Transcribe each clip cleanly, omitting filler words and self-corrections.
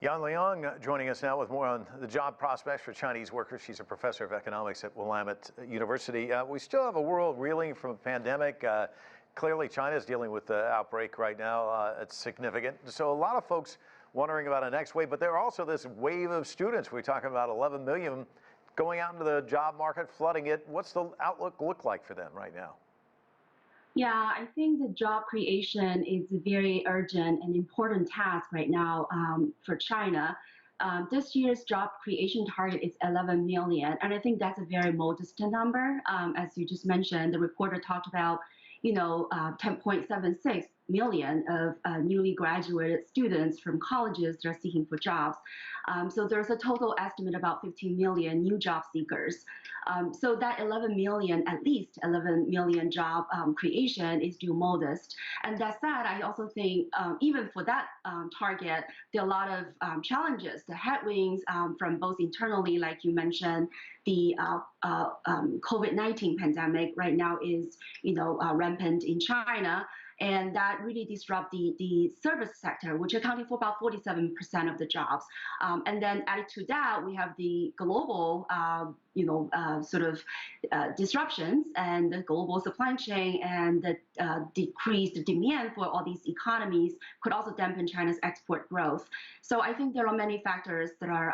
Yan Liang joining us now with more on the job prospects for Chinese workers. She's a professor of economics at Willamette University. We still have a world reeling from a pandemic. Clearly, China is dealing with the outbreak right now. It's significant. So a lot of folks wondering about a next wave, but there are also this wave of students. We're talking about 11 million going out into the job market, flooding it. What's the outlook look like for them right now? Yeah, I think the job creation is a very urgent and important task right now for China. This year's job creation target is 11 million, and I think that's a very modest number. As you just mentioned, the reporter talked about, 10.76 million of newly graduated students from colleges that are seeking for jobs. So there's a total estimate about 15 million new job seekers. So that 11 million, at least 11 million job creation is still modest. And that said, I also think even for that target, there are a lot of challenges, the headwinds from both internally, like you mentioned, the COVID-19 pandemic right now is, rampant in China. And that really disrupt the service sector, which accounted for about 47% of the jobs. And then added to that, we have the global, disruptions and the global supply chain and the decreased demand for all these economies could also dampen China's export growth. So I think there are many factors that are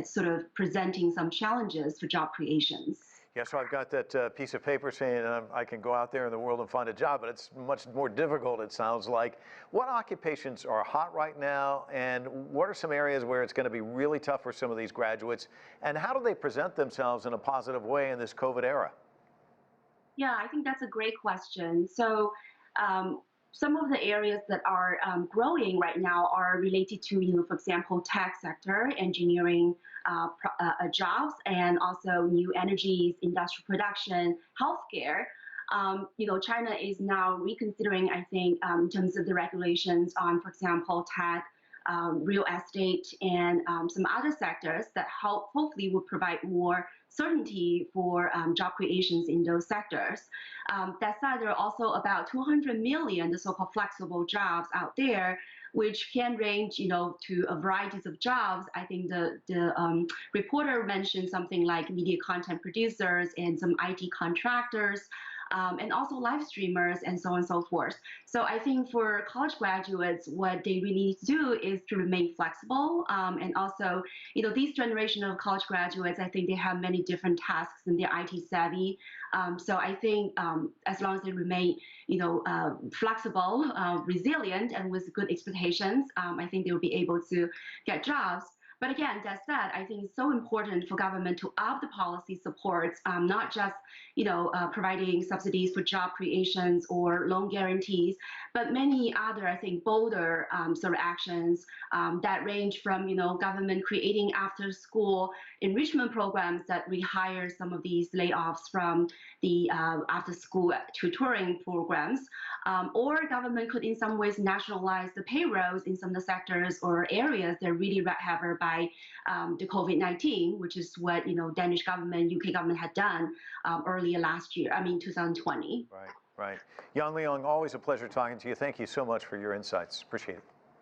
sort of presenting some challenges for job creations. Yeah, so I've got that piece of paper saying I can go out there in the world and find a job, but it's much more difficult, it sounds like. What occupations are hot right now, and what are some areas where it's going to be really tough for some of these graduates, and how do they present themselves in a positive way in this COVID era? Yeah, I think that's a great question. So some of the areas that are growing right now are related to, for example, tech sector, engineering jobs, and also new energies, industrial production, healthcare. China is now reconsidering, I think, in terms of the regulations on, for example, tech, real estate, and some other sectors that hopefully will provide more certainty for job creations in those sectors. That said, there are also about 200 million, the so-called flexible jobs out there, which can range, to a variety of jobs. I think the reporter mentioned something like media content producers and some IT contractors, and also live streamers and so on and so forth. So I think for college graduates, what they really need to do is to remain flexible. And also, this generation of college graduates, I think they have many different tasks and they're IT savvy. So I think as long as they remain, flexible, resilient, and with good expectations, I think they will be able to get jobs. But again, that said, I think it's so important for government to up the policy supports, not just providing subsidies for job creations or loan guarantees, but many other, I think, bolder sort of actions that range from government creating after-school enrichment programs that rehire some of these layoffs from the after-school tutoring programs, or government could in some ways nationalize the payrolls in some of the sectors or areas that are really hurt by the COVID-19, which is what Danish government, UK government had done earlier last year, 2020. Right. Yan Liang, always a pleasure talking to you. Thank you so much for your insights. Appreciate it.